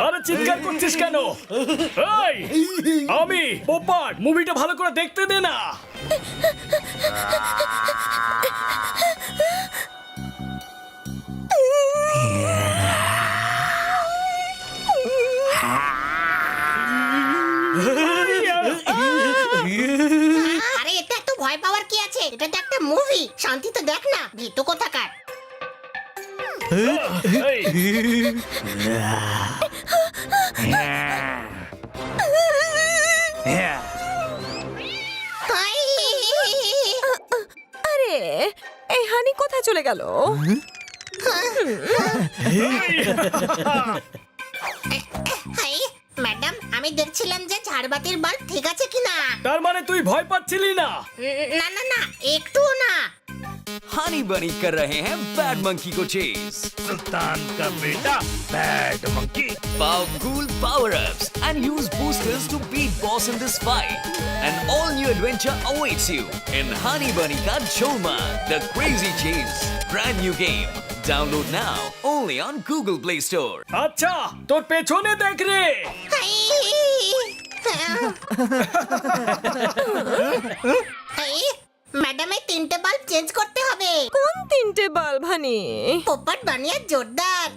আরে চিৎকার করছিস কেন? আমি পোপাট, মুভিটা ভালো করে দেখতে দে না। আরে এটা এত ভয় পাওয়ার কি আছে? এটা তো একটা মুভি, শান্তিতে দেখ না, ভীতু কোথাকার। আরে এই হানি কোথায় চলে গেল? ম্যাডাম, আমি দেখছিলাম যে ঝাড়বাতির বাল্ব ঠিক আছে কিনা। তার মানে তুই ভয় পাচ্ছিলি না? না না না, একটুও না। हनी बनी कर रहे हैं बैड मंकी को चेस। सुल्तान का बेटा bad monkey. Powerful power-ups and use boosters to beat boss in this fight. An all-new adventure awaits you in Honey Bunny Ka Jholma, The Crazy Chase. Brand new game. Download now only on Google Play Store. আচ্ছা, তোর পেছনে দেখ রে। Madam, এই তিনটে bulb change করতে হবে। কোন তিনটে বাল্ব হানি? পোপট বানিয়ে জোরদার।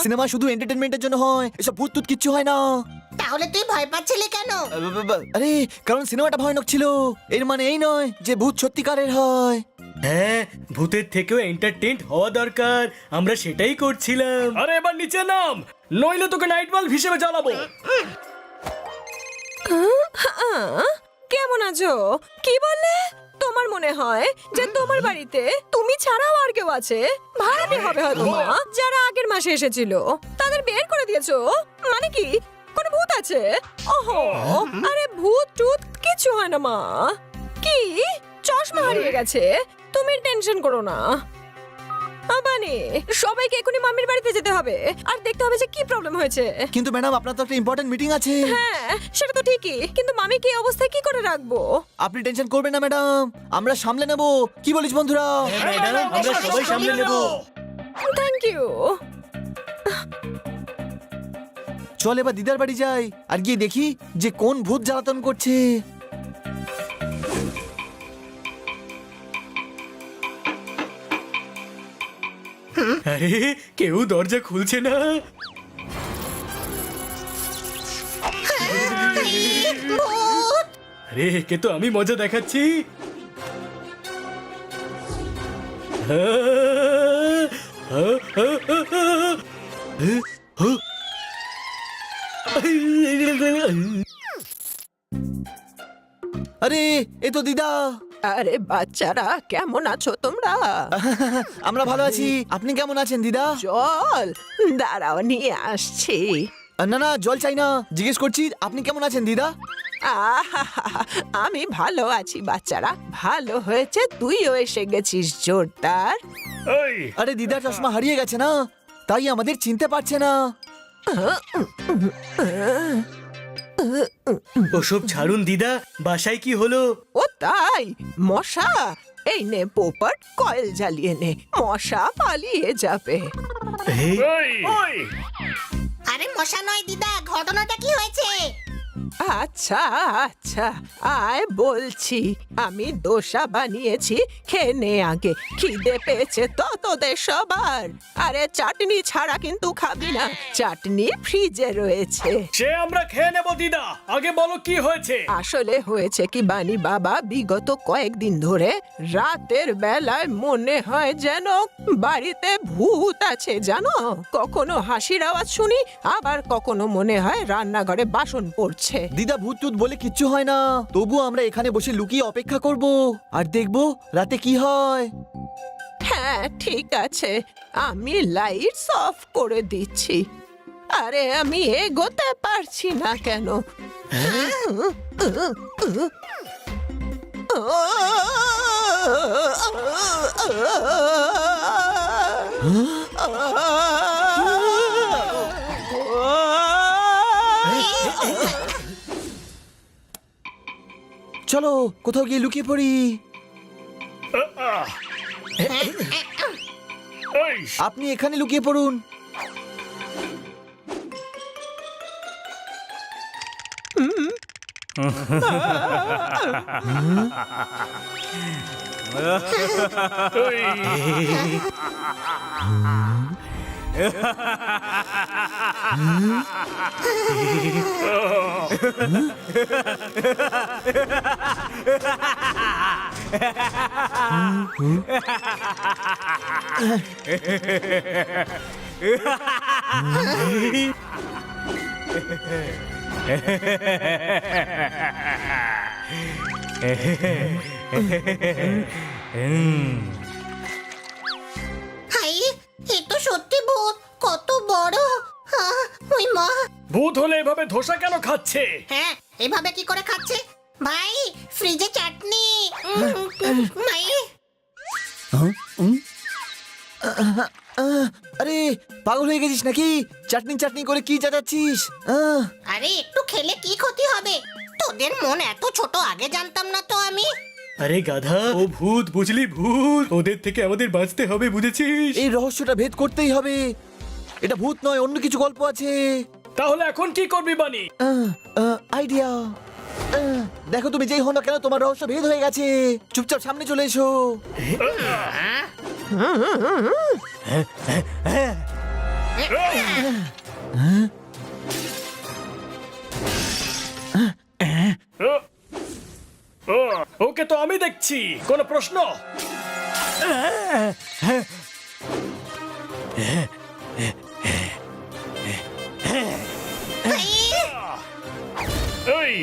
সিনেমা শুধু এন্টারটেনমেন্টের জন্য হয়, এসব ভূত টুত কিচ্ছু হয় না। তাহলে তুই ভয় পাচ্ছিলি কেন? আরে কারণ সিনেমাটা ভয়ানক ছিল, এর মানে এই নয় যে ভূত সত্যিকারের হয়। হ্যাঁ, ভূতের থেকেও এন্টারটেইনড হওয়া দরকার, আমরা সেটাই করছিলাম। আরে এবার নিচে নাম, নইলে তোকে নাইট বাল্ব হিসেবে জ্বালাবো। কেমন আছো? কি বললে? তোমার মনে হয় যে তোমার বাড়িতে তুমি ছাড়াও আর কেউ আছে? ভাড়াটে হবে হয়তো মা, যারা আগের মাসে এসেছিল তাদের বের করে দিয়েছো? মানে কি কোনো ভূত আছে? ওহো, আরে ভূত টুত কিছু হয় না মা। কি চশমা হারিয়ে গেছে? তুমি টেনশন করো না। বানি, সবাইকে এখনই মামির বাড়িতে যেতে হবে আর দেখতে হবে যে কি প্রবলেম হয়েছে। কিন্তু ম্যাডাম, আপনার তো একটা ইম্পর্টেন্ট মিটিং আছে। হ্যাঁ, সেটা তো ঠিকই, কিন্তু মামিকে এই অবস্থায় কি করে রাখবো? আপনি টেনশন করবেন না ম্যাডাম, আমরা সামলে নেব। কি বলিস বন্ধুরা? ম্যাডাম, আমরা সবাই সামলে নেব। Thank you. চল এবার দিদার বাড়ি যাই আর গিয়ে দেখি যে কোন ভূত জ্বালাতন করছে। আরে কেউ দরজা খুলছে না। আরে কে তো আমি মজা দেখাচ্ছি। আরে এ তো দিদা। আরে বাচ্চারা, কেমন আছো তোমরা? আমরা ভালো আছি, আপনি কেমন আছেন দিদা? জল দাঁড়াও, নিয়ে আসছি। না না, জল চাই না, জিজ্ঞেস করছি আপনি কেমন আছেন দিদা? আমি ভালো আছি বাচ্চারা, ভালো হয়েছে তুইও এসে গেছিস জোরদার। আরে দিদার চশমা হারিয়ে গেছে না, তাই আমাদের চিনতে পারছে না। ওসব ছাড়ুন দিদা, বাসায় কি হলো? ও তাই, মশা? এই নে পোপট, কয়েল জ্বালিয়ে নে, মশা পালিয়ে যাবে। আরে মশা নয় দিদা, ঘটনাটা কি হয়েছে? আচ্ছা আচ্ছা, আয় বলছি। আমি দোসা বানিয়েছি, খেয়ে নে আগে, খিদে পেয়েছে তো তোদের সবার। আরে চাটনি ছাড়া কিন্তু খাবি না, চাটনি ফ্রিজে রয়েছে। সে আমরা খেয়ে নেব দিদা, আগে বলো কি হয়েছে? আসলে হয়েছে কি বানি বাবা, বিগত কয়েকদিন ধরে রাতের বেলায় মনে হয় যেন বাড়িতে ভূত আছে জানো। কখনো হাসির আওয়াজ শুনি, আবার কখনো মনে হয় রান্নাঘরে বাসন পড়ছে। দিদা, ভূত টুত বলে কিচ্ছু হয় না, তবু আমরা এখানে বসে লুকিয়ে অপেক্ষা করব আর দেখব রাতে কি হয়। হ্যাঁ ঠিক আছে, আমি লাইটস অফ করে দিচ্ছি। আরে আমি এগোতে পারছি না কেন? চলো কোথাও গিয়ে লুকিয়ে পড়ি। এই, আপনি এখানে লুকিয়ে পড়ুন। হাই, এ তো সত্যি ভূত, কত বড়। ওই মা, ভূত হলে এভাবে ধোসা কেন খাচ্ছে? হ্যাঁ এভাবে কি করে খাচ্ছে? ভাই ফ্রিজে চাটনি। ভাই আরে পাগল হয়ে গেছিস নাকি? চাটনি চাটনি করে কি চাটাচ্ছিস? আরে একটু খেলে কি ক্ষতি হবে? তোদের মন এত ছোট, আগে জানতাম না তো আমি। আরে গাধা, ও ভূত বুঝলি, ভূত। ওদের থেকে আমাদের বাঁচতে হবে, বুঝেছিস? এই রহস্যটা ভেদ করতেই হবে। এটা ভূত নয়, অন্য কিছু গল্প আছে। তাহলে এখন কি করবি বানি? আইডিয়া। দেখো তুমি যেই হো না কেন, তোমার রহস্য ভেদ হয়ে গেছে। চুপচাপ সামনে চলে এসো। ওকে তো আমি দেখছি, কোনো প্রশ্ন? এই,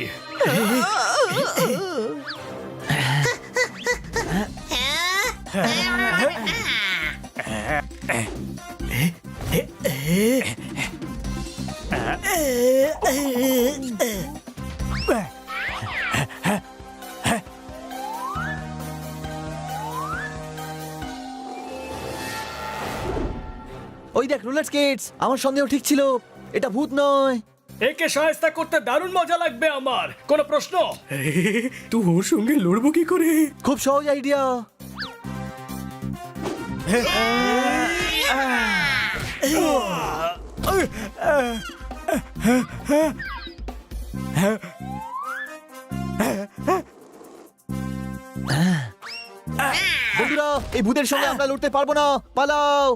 ওই দেখ রোলার স্কেটস। আমার সন্দেহ ঠিক ছিল, এটা ভূত নয়। একে সহায়তা করতে দারুণ মজা লাগবে আমার। কোনো প্রশ্ন? তুই ওর সঙ্গে লড়বো কি করে? খুব সহজ আইডিয়া। বন্ধুরা, এই ভূতের সঙ্গে আমরা লড়তে পারবো না, পালাও।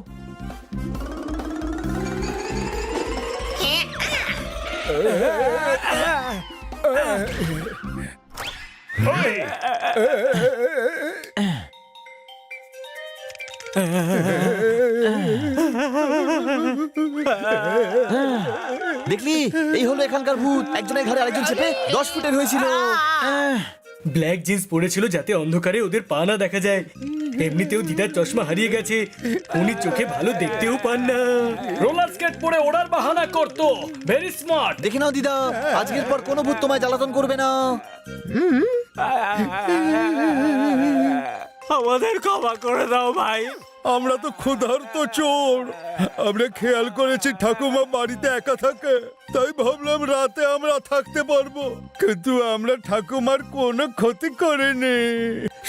দেখলি, এই হলো এখানকার ভূত। একজনের ঘাড়ে আরেকজন চেপে 10 ফুটের হয়েছিল। ব্ল্যাক জিন্স পরেছিল যাতে অন্ধকারে ওদের পা না দেখা যায়। এমনিতেও দিদার চশমা হারিয়ে গেছে, উনি চোখে ভালো দেখতেও পান না। রোলার স্কেট পরে ওড়ার বাহানা করতো। Very smart. দেখে নাও দিদা, আজকের পর কোনো ভূত তোমায় জ্বালাতন করবে না। আমাদের ক্ষমা করে দাও ভাই, আমরা তো ক্ষুধার্ত চোর। আমরা খেয়াল করেছি ঠাকুমা বাড়িতে একা থাকে, তাই ভাবলাম রাতে আমরা থাকতে পারবো, কিন্তু আমরা ঠাকুমার কোনো ক্ষতি করিনি।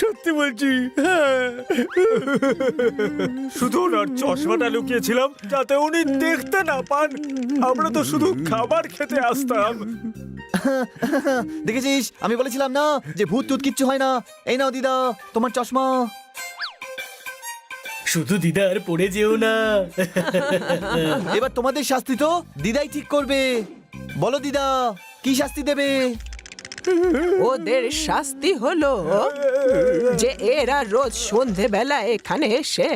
সত্যি বলছি, হ্যাঁ। শুধু ওনার চশমাটা লুকিয়েছিলাম যাতে উনি দেখতে না পান। আমরা তো শুধু খাবার খেতে আসতাম। দেখেছিস, আমি বলেছিলাম না যে ভূত টুত কিচ্ছু হয় না। এই নাও দিদা, তোমার চশমা। শুধু দিদা আর পড়ে যেও না। এবার তোমাদের শাস্তি তো দিদাই ঠিক করবে। বলো দিদা, কি শাস্তি দেবে? ওদের শাস্তি হলো যে এরা রোজ সন্ধেবেলা এখানে এসে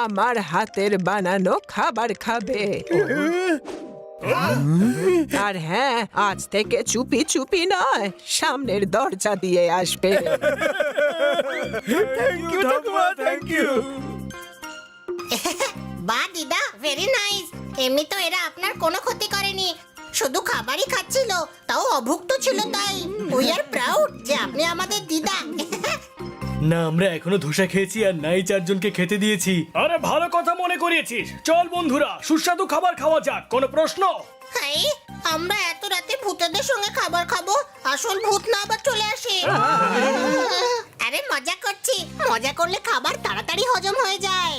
আমার হাতের বানানো খাবার খাবে। আর হ্যাঁ, আজ থেকে চুপি চুপি নয়, সামনের দরজা দিয়ে আসবে। থ্যাংক ইউ ঠাকুমা, থ্যাংক ইউ। বাহ দিদা, ভেরি নাইস। এমনি তো এরা আপনার কোনো ক্ষতি করেনি, শুধু খাবারই খাচ্ছিল, তাও অভুক্ত ছিল। তাই উই আর প্রাউড যে আপনি আমাদের দিদা। না আমরা এখনো ধোসা খেয়েছি আর নাই 4 জনকে খেতে দিয়েছি। আরে ভালো কথা মনে করিয়েছিস। চল বন্ধুরা, সুস্বাদু খাবার খাওয়া যাক। কোনো প্রশ্ন? হাই, আমরা এত রাতে ভূতেদের সঙ্গে খাবার খাবো, আসল ভূত না আবার চলে আসে। আরে মজা করছি, মজা করলে খাবার তাড়াতাড়ি হজম হয়ে যায়।